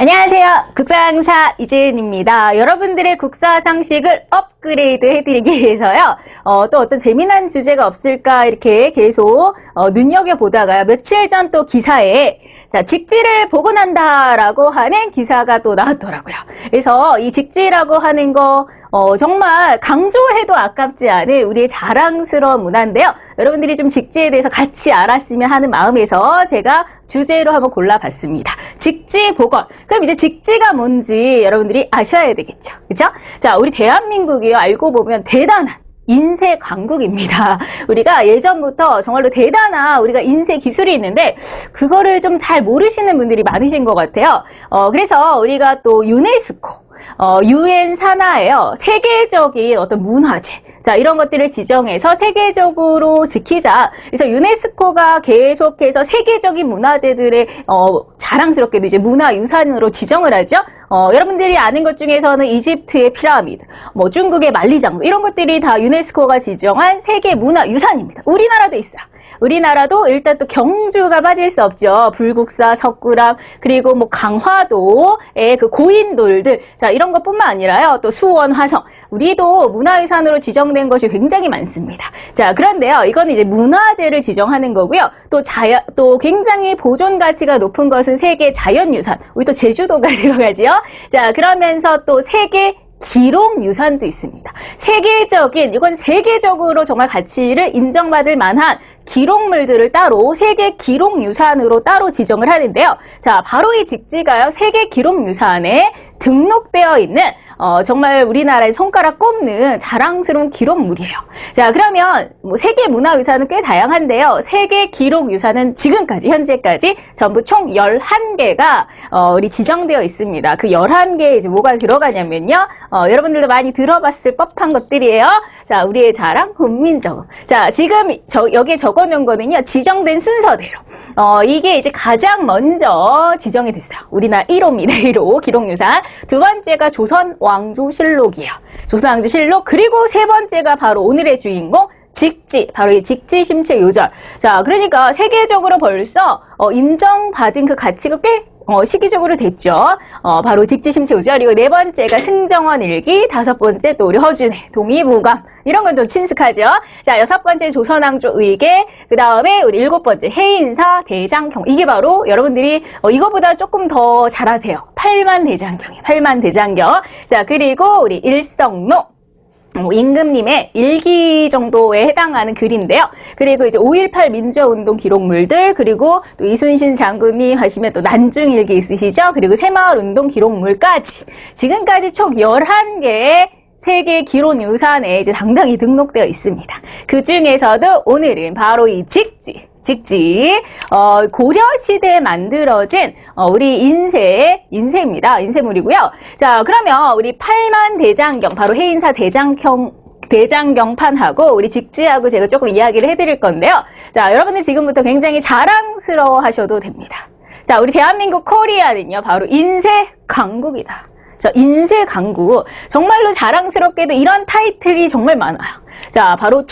안녕하세요. 국사강사 이재은입니다. 여러분들의 국사 상식을 업그레이드 해드리기 위해서요. 또 어떤 재미난 주제가 없을까 이렇게 계속 눈여겨보다가요. 며칠 전 또 기사에 직지를 보고 난다라고 하는 기사가 또 나왔더라고요. 그래서 이 직지라고 하는 거 정말 강조해도 아깝지 않은 우리의 자랑스러운 문화인데요. 여러분들이 좀 직지에 대해서 같이 알았으면 하는 마음에서 제가 주제로 한번 골라봤습니다. 직지 복원. 그럼 이제 직지가 뭔지 여러분들이 아셔야 되겠죠. 그죠? 자, 우리 대한민국이요. 알고 보면 대단한 인쇄 강국입니다. 우리가 예전부터 정말로 대단한 우리가 인쇄 기술이 있는데 그거를 좀 잘 모르시는 분들이 많으신 것 같아요. 그래서 우리가 또 유네스코 UN 산하에요. 세계적인 어떤 문화재. 자, 이런 것들을 지정해서 세계적으로 지키자. 그래서 유네스코가 계속해서 세계적인 문화재들의 자랑스럽게도 이제 문화유산으로 지정을 하죠. 여러분들이 아는 것 중에서는 이집트의 피라미드, 중국의 만리장성 이런 것들이 다 유네스코가 지정한 세계 문화유산입니다. 우리나라도 있어요. 우리나라도 일단 또 경주가 빠질 수 없죠. 불국사, 석굴암, 그리고 강화도의 그 고인돌들. 자, 이런 것뿐만 아니라요. 또 수원, 화성. 우리도 문화유산으로 지정된 것이 굉장히 많습니다. 자, 그런데요. 이건 이제 문화재를 지정하는 거고요. 또 굉장히 보존 가치가 높은 것은 세계 자연유산. 우리 또 제주도가 들어가지요. 자, 그러면서 또 세계 기록유산도 있습니다. 이건 세계적으로 정말 가치를 인정받을 만한 기록물들을 따로 세계 기록유산으로 따로 지정을 하는데요. 자, 바로 이 직지가요. 세계 기록유산에 등록되어 있는 정말 우리나라의 손가락 꼽는 자랑스러운 기록물이에요. 자, 그러면 세계 문화유산은 꽤 다양한데요. 세계 기록유산은 현재까지 전부 총 11개가 우리 지정되어 있습니다. 그 11개에 이제 뭐가 들어가냐면요. 여러분들도 많이 들어봤을 법한 것들이에요. 자, 우리의 자랑 훈민정음. 자, 지금 여기에 적어놓은 거는요. 지정된 순서대로. 이게 이제 가장 먼저 지정이 됐어요. 우리나라 1호입니다. 1호 기록유산. 두 번째가 조선왕조실록이에요. 조선왕조실록. 그리고 세 번째가 바로 오늘의 주인공 직지, 바로 이 직지 심체 요절. 자, 그러니까 세계적으로 벌써 인정받은 그 가치가 꽤 시기적으로 됐죠. 바로 직지 심체 요절이고 네 번째가 승정원 일기, 다섯 번째 또 우리 허준의 동의보감 이런 건 또 친숙하죠. 자, 여섯 번째 조선왕조 의계, 그 다음에 우리 일곱 번째 해인사 대장경. 이게 바로 여러분들이 이거보다 조금 더 잘 아세요. 팔만대장경이에요. 팔만대장경. 자, 그리고 우리 일성록. 임금님의 일기 정도에 해당하는 글인데요. 그리고 이제 5.18 민주화운동 기록물들, 그리고 또 이순신 장군님 하시면 또 난중일기 있으시죠? 그리고 새마을운동 기록물까지. 지금까지 총 11개의 세계 기록유산에 이제 당당히 등록되어 있습니다. 그 중에서도 오늘은 바로 이 직지, 고려시대에 만들어진, 우리 인쇄입니다. 인쇄물이고요. 자, 그러면 우리 팔만대장경, 바로 해인사 대장경판하고 우리 직지하고 제가 조금 이야기를 해드릴 건데요. 자, 여러분들 지금부터 굉장히 자랑스러워 하셔도 됩니다. 자, 우리 대한민국 코리아는요, 바로 인쇄 강국이다. 자, 인쇄 강국. 정말로 자랑스럽게도 이런 타이틀이 정말 많아요. 자, 바로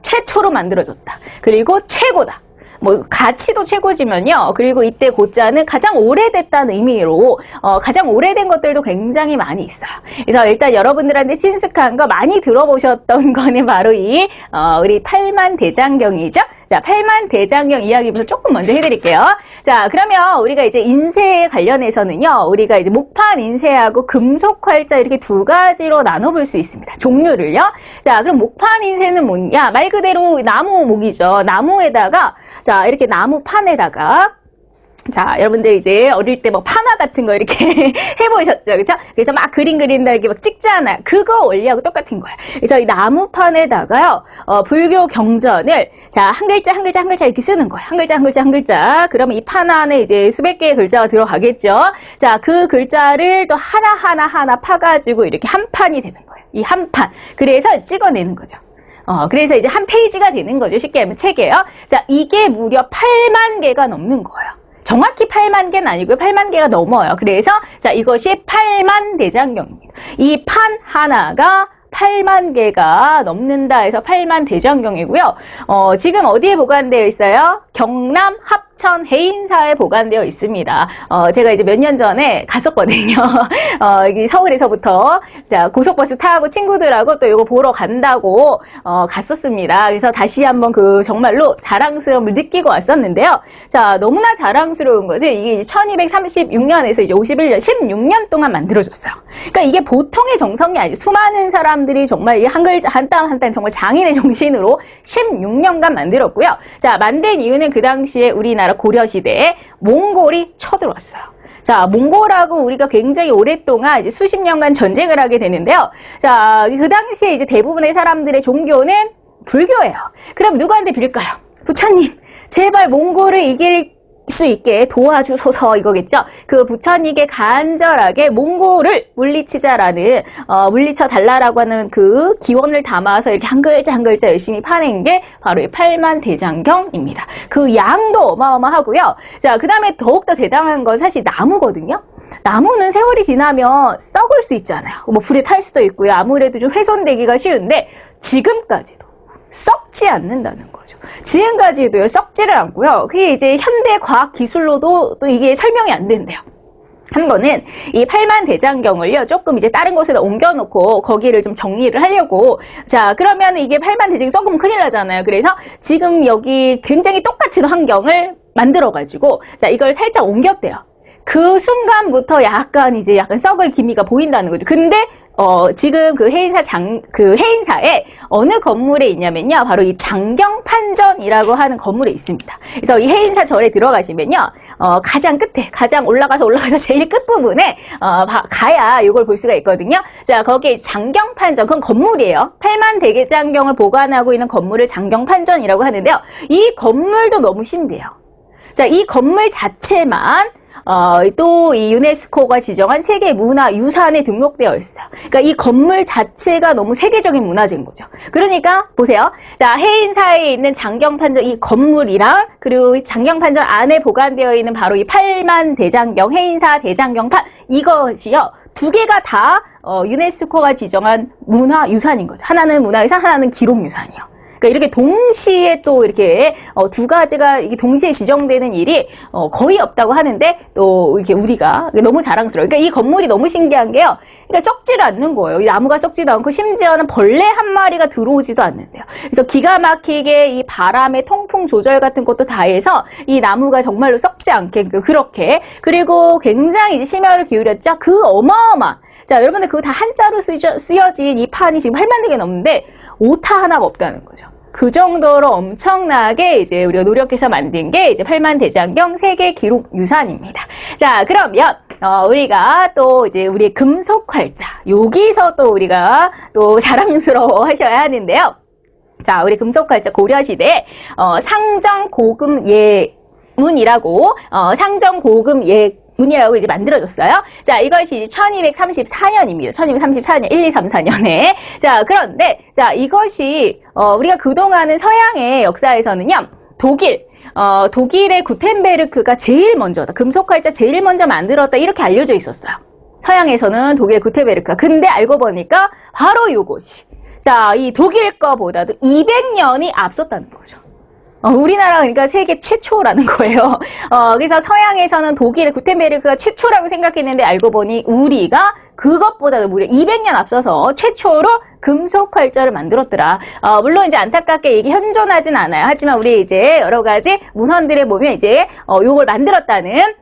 최초로 만들어졌다. 그리고 최고다. 가치도 최고지만요. 그리고 이때 고자는 가장 오래됐다는 의미로 가장 오래된 것들도 굉장히 많이 있어요. 그래서 일단 여러분들한테 친숙한 거 많이 들어보셨던 거는 바로 우리 팔만대장경이죠. 자, 팔만대장경 이야기부터 조금 먼저 해드릴게요. 자, 그러면 우리가 이제 인쇄에 관련해서는요. 우리가 이제 목판 인쇄하고 금속 활자 이렇게 두 가지로 나눠볼 수 있습니다. 종류를요. 자, 그럼 목판 인쇄는 뭐냐? 말 그대로 나무 목이죠. 나무에다가 자, 이렇게 나무판에다가 자, 여러분들 이제 어릴 때 판화 같은 거 이렇게 해보셨죠? 그쵸? 그래서 막 그림 그린다 이렇게 막 찍잖아요. 그거 원리하고 똑같은 거예요. 그래서 이 나무판에다가요, 불교 경전을 자, 한 글자 이렇게 쓰는 거예요. 한 글자. 그러면 이 판 안에 이제 수백 개의 글자가 들어가겠죠? 자, 그 글자를 또 하나 파가지고 이렇게 한 판이 되는 거예요. 이 한 판. 그래서 찍어내는 거죠. 그래서 이제 한 페이지가 되는 거죠. 쉽게 하면 책이에요. 자, 이게 무려 8만 개가 넘는 거예요. 정확히 8만 개는 아니고요. 8만 개가 넘어요. 그래서 자, 이것이 팔만대장경입니다. 이 판 하나가 8만 개가 넘는다 해서 8만 대장경이고요. 지금 어디에 보관되어 있어요? 경남 합천 해인사에 보관되어 있습니다. 제가 이제 몇 년 전에 갔었거든요. 여기 서울에서부터 자 고속버스 타고 친구들하고 또 이거 보러 간다고 갔었습니다. 그래서 다시 한번 그 정말로 자랑스러움을 느끼고 왔었는데요. 자 너무나 자랑스러운 것이 이게 1236년에서 이제 51년 16년 동안 만들어졌어요. 그러니까 이게 보통의 정성이 아니죠. 수많은 사람들이 정말 이 한 글자 한 땀 한 땀 정말 장인의 정신으로 16년간 만들었고요. 자 만든 이유는 그 당시에 우리나라 고려시대에 몽골이 쳐들어왔어요. 자, 몽골하고 우리가 굉장히 오랫동안 이제 수십 년간 전쟁을 하게 되는데요. 자, 그 당시에 이제 대부분의 사람들의 종교는 불교예요. 그럼 누구한테 빌까요? 부처님, 제발 몽골을 이길 수 있게 도와주소서 이거겠죠. 그 부처님께 간절하게 몽골을 물리치자라는 물리쳐 달라라고 하는 그 기원을 담아서 이렇게 한 글자 한 글자 열심히 파낸 게 바로 이 8만 대장경입니다. 그 양도 어마어마하고요. 자, 그다음에 더욱더 대단한 건 사실 나무거든요. 나무는 세월이 지나면 썩을 수 있잖아요. 뭐 불에 탈 수도 있고요. 아무래도 좀 훼손되기가 쉬운데 지금까지도 썩지 않는다는 거죠. 지금까지도요, 썩지를 않고요. 그게 이제 현대 과학 기술로도 또 이게 설명이 안 된대요. 한 번은 이 8만 대장경을요, 조금 이제 다른 곳에다 옮겨놓고 거기를 좀 정리를 하려고. 자, 그러면 이게 8만 대장경 썩으면 큰일 나잖아요. 그래서 지금 여기 굉장히 똑같은 환경을 만들어가지고, 자, 이걸 살짝 옮겼대요. 그 순간부터 약간 썩을 기미가 보인다는 거죠. 근데 지금 그 해인사에 어느 건물에 있냐면요. 바로 이 장경판전이라고 하는 건물에 있습니다. 그래서 이 해인사 절에 들어가시면요. 가장 끝에, 가장 올라가서 제일 끝부분에, 가야 이걸 볼 수가 있거든요. 자, 거기에 장경판전, 그건 건물이에요. 8만 대장경을 보관하고 있는 건물을 장경판전이라고 하는데요. 이 건물도 너무 신비해요. 자, 이 건물 자체만 또 이 유네스코가 지정한 세계 문화유산에 등록되어 있어요. 그러니까 이 건물 자체가 너무 세계적인 문화재인 거죠. 그러니까 보세요. 자, 해인사에 있는 장경판전 이 건물이랑 그리고 장경판전 안에 보관되어 있는 바로 이 8만 대장경, 해인사 대장경판 이것이요. 두 개가 다 유네스코가 지정한 문화유산인 거죠. 하나는 문화유산, 하나는 기록유산이요. 그러니까 이렇게 동시에 또 이렇게 두 가지가 이게 동시에 지정되는 일이 거의 없다고 하는데 또 이렇게 우리가 너무 자랑스러워. 그러니까 이 건물이 너무 신기한 게요. 그러니까 썩지를 않는 거예요. 이 나무가 썩지도 않고 심지어는 벌레 한 마리가 들어오지도 않는데요. 그래서 기가 막히게 이 바람의 통풍 조절 같은 것도 다 해서 이 나무가 정말로 썩지 않게 그렇게 그리고 굉장히 이제 심혈을 기울였죠. 그 어마어마한 자 여러분들 그거 다 한자로 쓰여진 이 판이 지금 8만 개 넘는데 오타 하나가 없다는 거죠. 그 정도로 엄청나게 이제 우리가 노력해서 만든 게 이제 8만 대장경 세계 기록 유산입니다. 자, 그러면 우리가 또 이제 우리의 금속활자 여기서 또 우리가 또 자랑스러워 하셔야 하는데요. 자, 우리 금속활자 고려시대에 상정고금 예문이라고 상정고금 문이라고 이제 만들어졌어요. 자, 이것이 1234년입니다. 1234년, 1, 2, 3, 4년에. 자, 그런데, 자, 이것이, 우리가 그동안은 서양의 역사에서는요, 독일의 구텐베르크가 제일 먼저다. 금속활자 제일 먼저 만들었다. 이렇게 알려져 있었어요. 서양에서는 독일의 구텐베르크가. 근데 알고 보니까 바로 요것이. 자, 이 독일 거보다도 200년이 앞섰다는 거죠. 우리나라가 그러니까 세계 최초라는 거예요. 그래서 서양에서는 독일의 구텐베르크가 최초라고 생각했는데 알고 보니 우리가 그것보다도 무려 200년 앞서서 최초로 금속활자를 만들었더라. 물론 이제 안타깝게 이게 현존하진 않아요. 하지만 우리 이제 여러 가지 문헌들에 보면 이제 요걸 만들었다는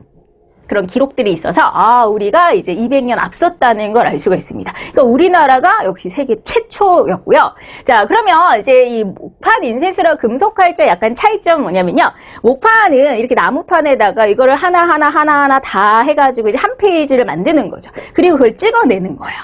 그런 기록들이 있어서 우리가 이제 200년 앞섰다는 걸 알 수가 있습니다. 그러니까 우리나라가 역시 세계 최초였고요. 자, 그러면 이제 이 목판 인쇄술과 금속활자 약간 차이점은 뭐냐면요. 목판은 이렇게 나무판에다가 이거를 하나하나 다 해가지고 이제 한 페이지를 만드는 거죠. 그리고 그걸 찍어내는 거예요.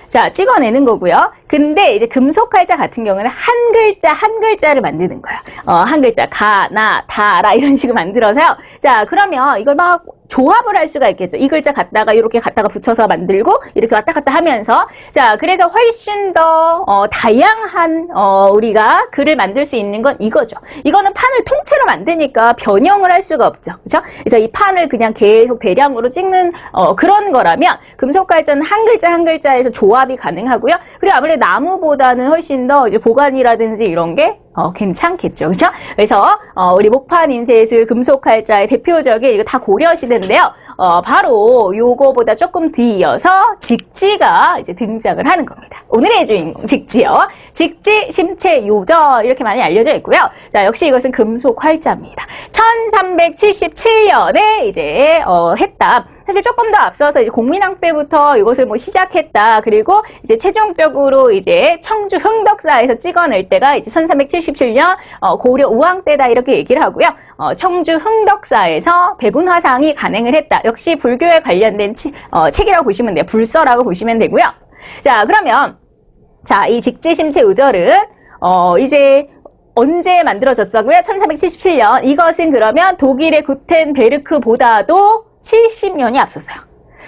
자, 찍어내는 거고요. 근데 이제 금속활자 같은 경우는 한 글자 한 글자를 만드는 거예요. 한 글자 가, 나, 다, 라 이런 식으로 만들어서요. 자, 그러면 이걸 막 조합을 할 수가 있겠죠. 이 글자 갖다가 이렇게 갖다가 붙여서 만들고 이렇게 왔다 갔다 하면서 자 그래서 훨씬 더 다양한 우리가 글을 만들 수 있는 건 이거죠. 이거는 판을 통째로 만드니까 변형을 할 수가 없죠. 그렇죠? 그래서 이 판을 그냥 계속 대량으로 찍는 그런 거라면 금속활자는 한 글자 한 글자에서 조합이 가능하고요. 그리고 아무래도 아무래도 나무보다는 훨씬 더 이제 보관이라든지 이런 게 괜찮겠죠. 그렇죠? 그래서 우리 목판 인쇄술 금속활자의 대표적인 이거 다 고려시대인데요. 바로 요거보다 조금 뒤이어서 직지가 이제 등장을 하는 겁니다. 오늘의 주인공 직지요. 직지 심체 요절 이렇게 많이 알려져 있고요. 자, 역시 이것은 금속활자입니다. 1377년에 이제 했다. 사실 조금 더 앞서서 이제 공민왕 때부터 이것을 뭐 시작했다. 그리고 이제 최종적으로 이제 청주 흥덕사에서 찍어낼 때가 이제 1377년 고려 우왕 때다 이렇게 얘기를 하고요. 청주 흥덕사에서 백운화상이 간행을 했다. 역시 불교에 관련된 책이라고 보시면 돼요. 불서라고 보시면 되고요. 자, 그러면 자, 이 직지심체 요절은 이제 언제 만들어졌다고요? 1377년. 이것은 그러면 독일의 구텐베르크보다도 70년이 앞섰어요.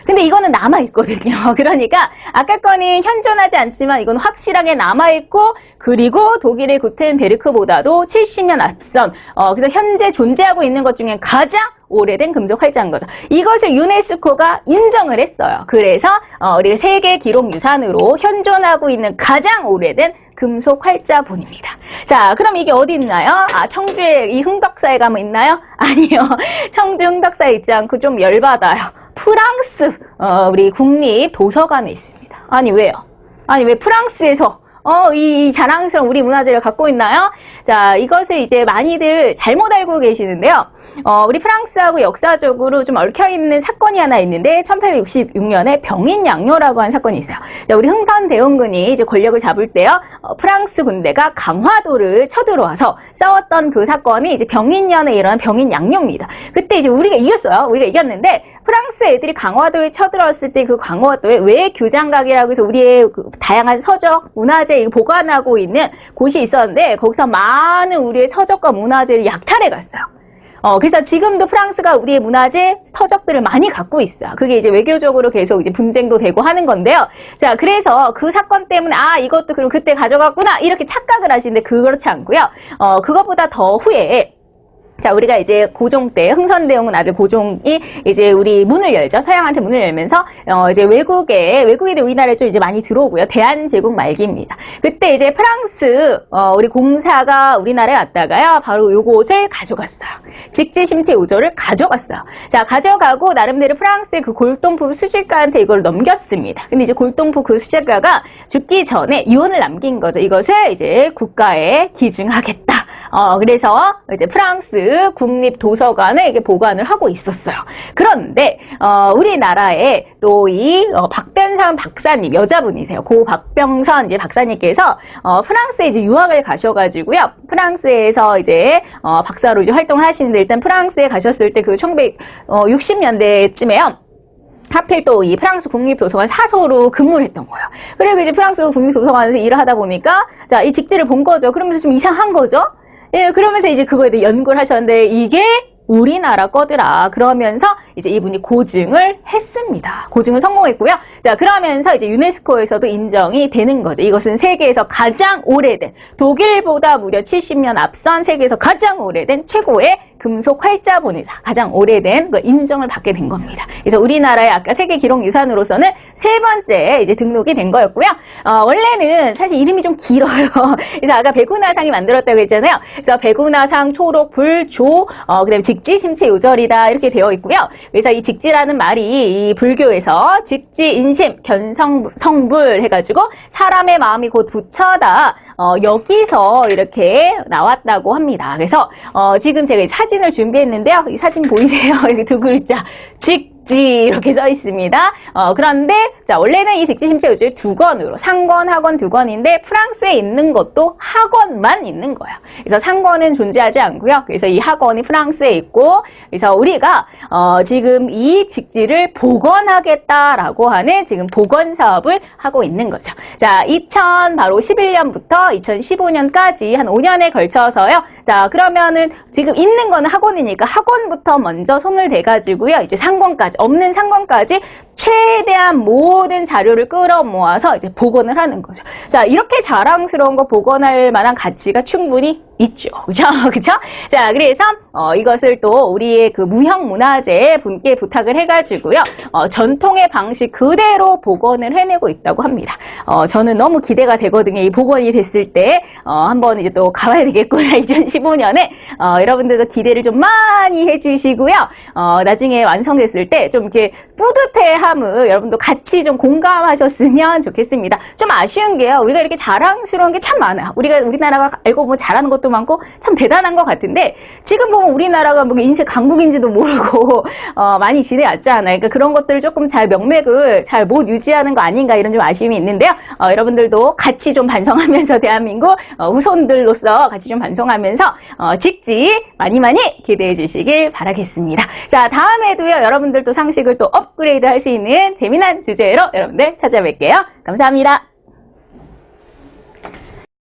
근데 이거는 남아있거든요. 그러니까 아까 거는 현존하지 않지만 이건 확실하게 남아있고 그리고 독일의 구텐베르크보다도 70년 앞선 그래서 현재 존재하고 있는 것 중에 가장 오래된 금속 활자인 거죠. 이것을 유네스코가 인정을 했어요. 그래서 우리가 세계 기록 유산으로 현존하고 있는 가장 오래된 금속 활자본입니다. 자, 그럼 이게 어디 있나요? 아, 청주에 이 흥덕사에 가면 있나요? 아니요. 청주 흥덕사에 있지 않고 좀 열받아요. 프랑스 우리 국립 도서관에 있습니다. 아니 왜요? 아니 왜 프랑스에서 이 자랑스러운 우리 문화재를 갖고 있나요? 자, 이것을 이제 많이들 잘못 알고 계시는데요. 우리 프랑스하고 역사적으로 좀 얽혀있는 사건이 하나 있는데, 1866년에 병인양요라고 하는 사건이 있어요. 자, 우리 흥선대원군이 이제 권력을 잡을 때요, 프랑스 군대가 강화도를 쳐들어와서 싸웠던 그 사건이 이제 병인년에 일어난 병인양요입니다. 그때 이제 우리가 이겼어요. 우리가 이겼는데, 프랑스 애들이 강화도에 쳐들어왔을 때 그 강화도에 외교장각이라고 해서 우리의 그 다양한 서적, 문화재 보관하고 있는 곳이 있었는데 거기서 많은 우리의 서적과 문화재를 약탈해 갔어요. 그래서 지금도 프랑스가 우리의 문화재 서적들을 많이 갖고 있어요. 그게 이제 외교적으로 계속 이제 분쟁도 되고 하는 건데요. 자, 그래서 그 사건 때문에 이것도 그럼 그때 가져갔구나 이렇게 착각을 하시는데 그렇지 않고요. 그것보다 더 후에 자, 우리가 이제 고종 때 흥선대원군 아들 고종이 이제 우리 문을 열죠. 서양한테 문을 열면서 이제 외국인들 우리나라에 좀 이제 많이 들어오고요. 대한제국 말기입니다. 그때 이제 프랑스 우리 공사가 우리나라에 왔다가요. 바로 요것을 가져갔어요. 직지심체 요절을 가져갔어요. 자, 가져가고 나름대로 프랑스의 그 골동품 수집가한테 이걸 넘겼습니다. 근데 이제 골동품 그 수집가가 죽기 전에 유언을 남긴 거죠. 이것을 이제 국가에 기증하겠다. 그래서 이제 프랑스 국립도서관에 이게 보관을 하고 있었어요. 그런데 우리나라에 또 이 박병선 박사님 여자분이세요. 고 박병선 이제 박사님께서 프랑스에 이제 유학을 가셔가지고요. 프랑스에서 이제 박사로 이제 활동을 하시는데 일단 프랑스에 가셨을 때 그 1960년대쯤에요. 하필 또 이 프랑스 국립도서관 사서로 근무를 했던 거예요. 그리고 이제 프랑스 국립도서관에서 일을 하다 보니까 자, 이 직지를 본 거죠. 그러면서 좀 이상한 거죠. 예, 그러면서 이제 그거에 대해 연구를 하셨는데 이게 우리나라 거더라. 그러면서 이제 이분이 고증을 했습니다. 고증을 성공했고요. 자, 그러면서 이제 유네스코에서도 인정이 되는 거죠. 이것은 세계에서 가장 오래된, 독일보다 무려 70년 앞선 세계에서 가장 오래된 최고의 금속 활자본이다. 가장 오래된 그 인정을 받게 된 겁니다. 그래서 우리나라의 아까 세계 기록 유산으로서는 세 번째 이제 등록이 된 거였고요. 원래는 사실 이름이 좀 길어요. 그래서 아까 백운화상이 만들었다고 했잖아요. 그래서 백운화상, 초록, 불, 조, 그다음에 직지, 심체, 요절이다 이렇게 되어 있고요. 그래서 이 직지라는 말이 이 불교에서 직지, 인심, 견성불 해가지고 사람의 마음이 곧 부처다. 여기서 이렇게 나왔다고 합니다. 그래서 지금 제가 사진을 준비했는데요. 이 사진 보이세요? 여기 두 글자 직지 이렇게 써 있습니다. 그런데 자, 원래는 이 직지심체 요절 두 권으로 상권, 하권 두 권인데 프랑스에 있는 것도 하권만 있는 거예요. 그래서 상권은 존재하지 않고요. 그래서 이 하권이 프랑스에 있고 그래서 우리가 지금 이 직지를 복원하겠다라고 하는 지금 복원 사업을 하고 있는 거죠. 자, 2011년부터 2015년까지 한 5년에 걸쳐서요. 자, 그러면은 지금 있는 거는 하권이니까 하권부터 먼저 손을 대가지고요. 이제 상권까지 없는 상권까지 최대한 모든 자료를 끌어모아서 이제 복원을 하는 거죠. 자, 이렇게 자랑스러운 거 복원할 만한 가치가 충분히 있죠. 그죠? 그죠? 자, 그래서, 이것을 또 우리의 그 무형문화재 분께 부탁을 해가지고요. 전통의 방식 그대로 복원을 해내고 있다고 합니다. 저는 너무 기대가 되거든요. 이 복원이 됐을 때, 한번 이제 또 가봐야 되겠구나. 2015년에. 여러분들도 기대를 좀 많이 해주시고요. 나중에 완성됐을 때 좀 이렇게 뿌듯해함을 여러분도 같이 좀 공감하셨으면 좋겠습니다. 좀 아쉬운 게요. 우리가 이렇게 자랑스러운 게 참 많아요. 우리나라가 알고 보면 잘하는 것도 많고 참 대단한 것 같은데 지금 보면 우리나라가 뭐 인생 강국인지도 모르고 많이 지내왔잖아요. 그러니까 그런 것들을 조금 잘 명맥을 잘 못 유지하는 거 아닌가 이런 좀 아쉬움이 있는데요. 여러분들도 같이 좀 반성하면서 대한민국 후손들로서 같이 좀 반성하면서 직지 많이 기대해 주시길 바라겠습니다. 자, 다음에도요. 여러분들도 상식을 또 업그레이드 할 수 있는 재미난 주제로 여러분들 찾아뵐게요. 감사합니다.